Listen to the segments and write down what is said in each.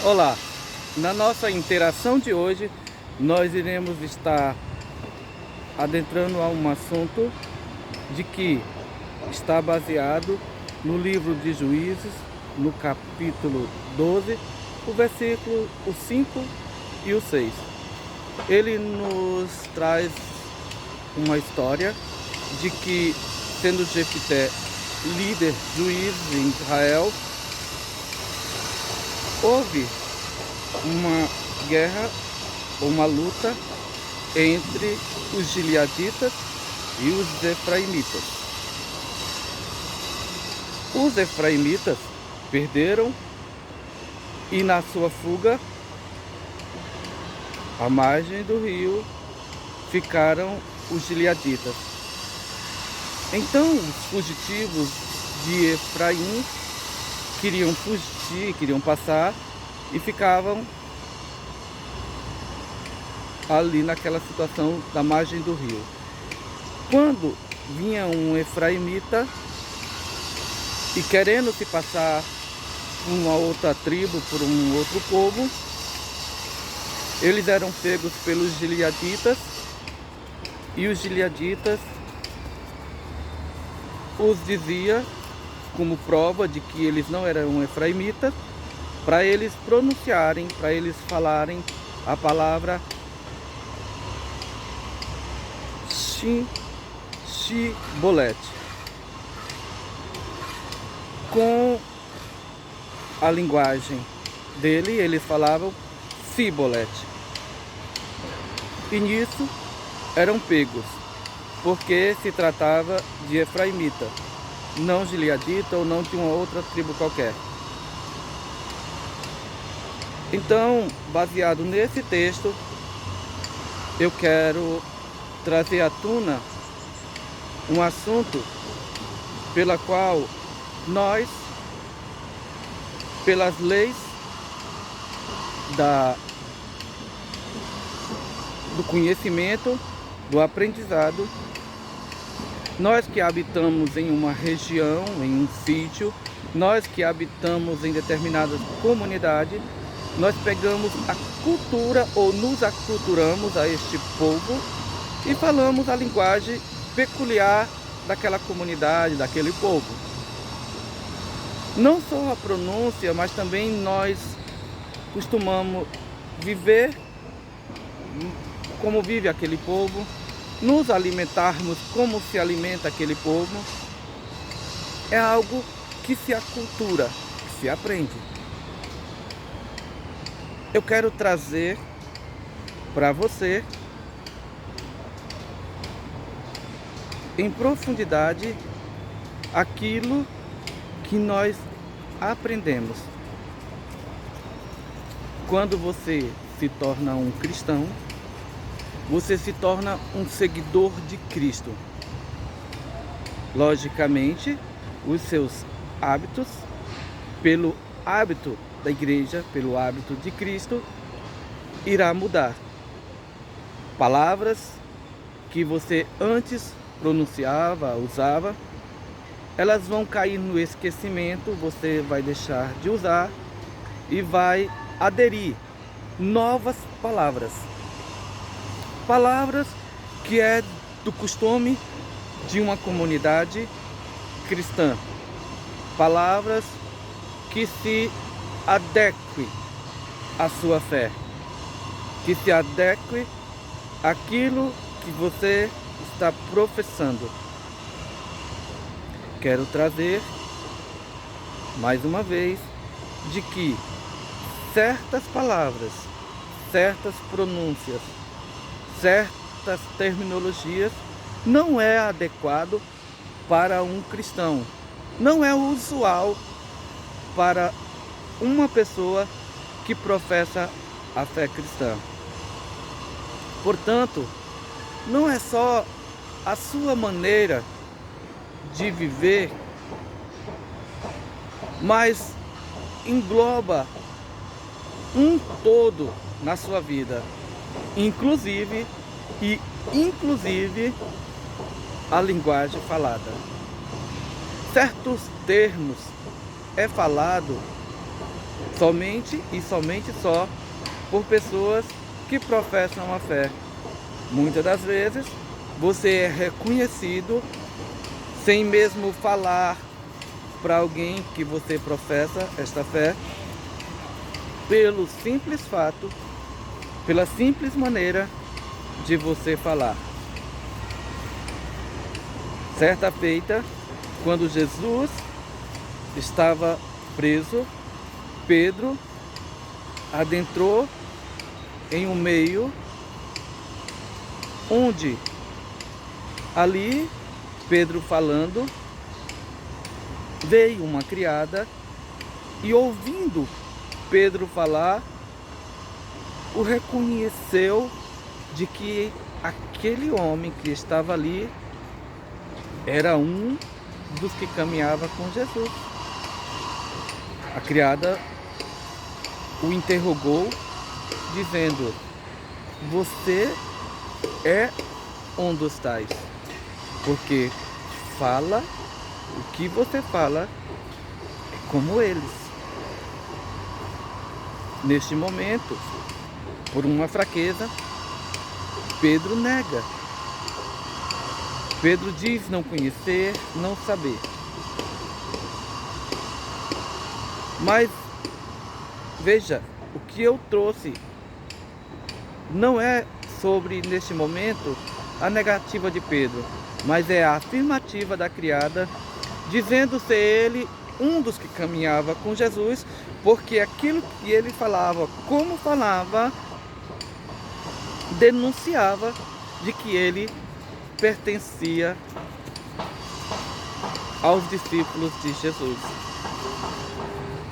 Olá, na nossa interação de hoje, nós iremos estar adentrando a um assunto de que está baseado no livro de Juízes, no capítulo 12, o versículo o 5 e o 6. Ele nos traz uma história de que, sendo Jefité líder, juiz em Israel, houve uma guerra, uma luta entre os gileaditas e os efraimitas. Os efraimitas perderam e, na sua fuga à margem do rio, ficaram os gileaditas. Então os fugitivos de Efraim queriam fugir, queriam passar e ficavam ali naquela situação da margem do rio. Quando vinha um efraimita e querendo se passar por uma outra tribo, por um outro povo, eles eram pegos pelos gileaditas e os gileaditas os dizia como prova de que eles não eram efraimitas, para eles pronunciarem, para eles falarem a palavra Shibolete. Com a linguagem dele, eles falavam Sibolete. E nisso eram pegos, porque se tratava de efraimita, não gileadita ou não de uma outra tribo qualquer. Então, baseado nesse texto, eu quero trazer à tona um assunto pela qual nós, pelas leis do conhecimento, do aprendizado, nós que habitamos em uma região, em um sítio, nós que habitamos em determinada comunidade, nós pegamos a cultura ou nos aculturamos a este povo e falamos a linguagem peculiar daquela comunidade, daquele povo. Não só a pronúncia, mas também nós costumamos viver como vive aquele povo, nos alimentarmos como se alimenta aquele povo. É algo que se acultura, que se aprende. Eu quero trazer para você em profundidade aquilo que nós aprendemos. Quando você se torna um cristão, você se torna um seguidor de Cristo. Logicamente, os seus hábitos, pelo hábito da igreja, pelo hábito de Cristo, irá mudar. Palavras que você antes pronunciava, usava, elas vão cair no esquecimento, você vai deixar de usar e vai aderir novas palavras. Palavras que é do costume de uma comunidade cristã. Palavras que se adeque à sua fé, que se adeque àquilo que você está professando. Quero trazer mais uma vez de que certas palavras, certas pronúncias, certas terminologias não é adequado para um cristão, não é usual para uma pessoa que professa a fé cristã. Portanto, não é só a sua maneira de viver, mas engloba um todo na sua vida, inclusive a linguagem falada. Certos termos é falado somente e somente só por pessoas que professam a fé. Muitas das vezes você é reconhecido sem mesmo falar para alguém que você professa esta fé, pelo simples fato, pela simples maneira de você falar. Certa feita, quando Jesus estava preso, Pedro adentrou em um meio onde ali, Pedro falando, veio uma criada e, ouvindo Pedro falar, o reconheceu de que aquele homem que estava ali era um dos que caminhava com Jesus. A criada o interrogou, dizendo: você é um dos tais, porque fala o que você fala é como eles. Neste momento, por uma fraqueza, Pedro nega. Pedro diz não conhecer, não saber. Mas veja, o que eu trouxe não é sobre, neste momento, a negativa de Pedro, mas é a afirmativa da criada, dizendo ser ele um dos que caminhava com Jesus, porque aquilo que ele falava, como falava, denunciava de que ele pertencia aos discípulos de Jesus.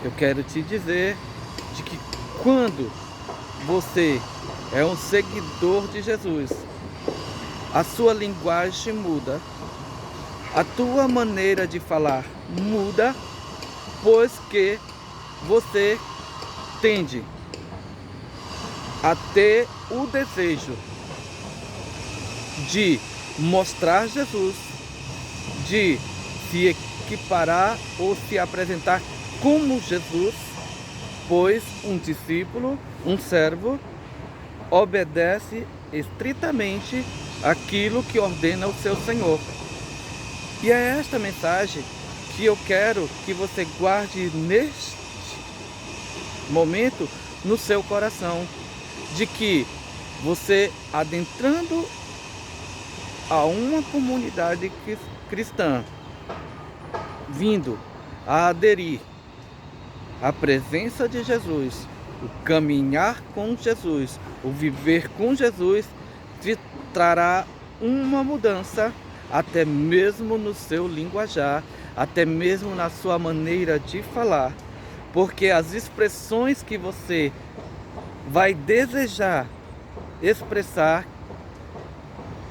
Eu quero te dizer de que quando você é um seguidor de Jesus, a sua linguagem muda, a tua maneira de falar muda, pois que você tende a ter o desejo de mostrar Jesus, de se equiparar ou se apresentar como Jesus, pois um discípulo, um servo, obedece estritamente aquilo que ordena o seu Senhor. E é esta mensagem que eu quero que você guarde neste momento no seu coração, de que você, adentrando a uma comunidade cristã, vindo a aderir à presença de Jesus, o caminhar com Jesus, o viver com Jesus, te trará uma mudança, até mesmo no seu linguajar, até mesmo na sua maneira de falar, porque as expressões que você vai desejar expressar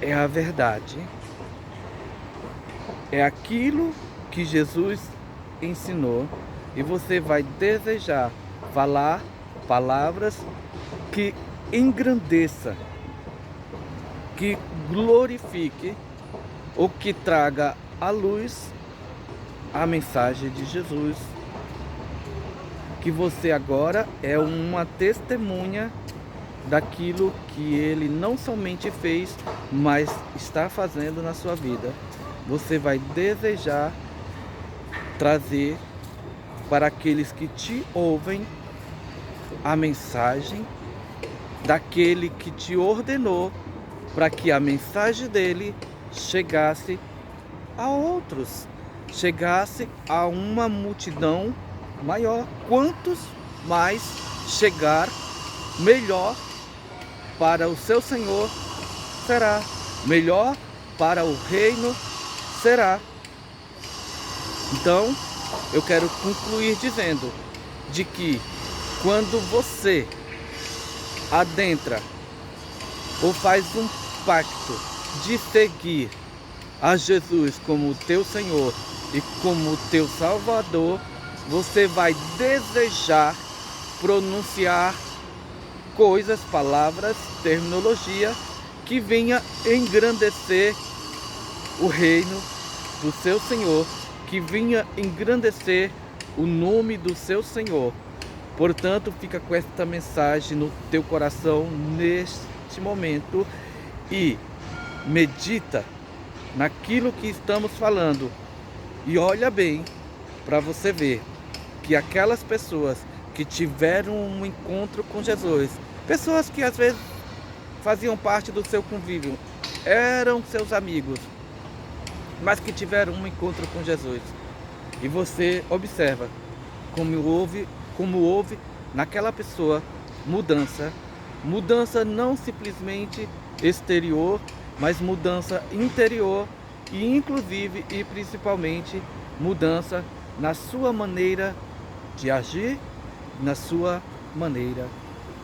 é a verdade, é aquilo que Jesus ensinou, e você vai desejar falar palavras que engrandeça, que glorifique ou que traga à luz a mensagem de Jesus, que você agora é uma testemunha daquilo que ele não somente fez, mas está fazendo na sua vida. Você vai desejar trazer para aqueles que te ouvem a mensagem daquele que te ordenou, para que a mensagem dele chegasse a outros, chegasse a uma multidão maior. Quantos mais chegar, melhor para o seu Senhor será, melhor para o reino será. Então, eu quero concluir dizendo de que quando você adentra ou faz um pacto de seguir a Jesus como teu Senhor e como teu Salvador, você vai desejar pronunciar coisas, palavras, terminologia que venha engrandecer o reino do seu Senhor, que venha engrandecer o nome do seu Senhor. Portanto, fica com esta mensagem no teu coração neste momento e medita naquilo que estamos falando. E olha bem para você ver que aquelas pessoas que tiveram um encontro com Jesus, pessoas que às vezes faziam parte do seu convívio, eram seus amigos, mas que tiveram um encontro com Jesus. E você observa como houve naquela pessoa mudança não simplesmente exterior, mas mudança interior e inclusive e principalmente mudança na sua maneira de agir, na sua maneira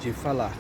de falar.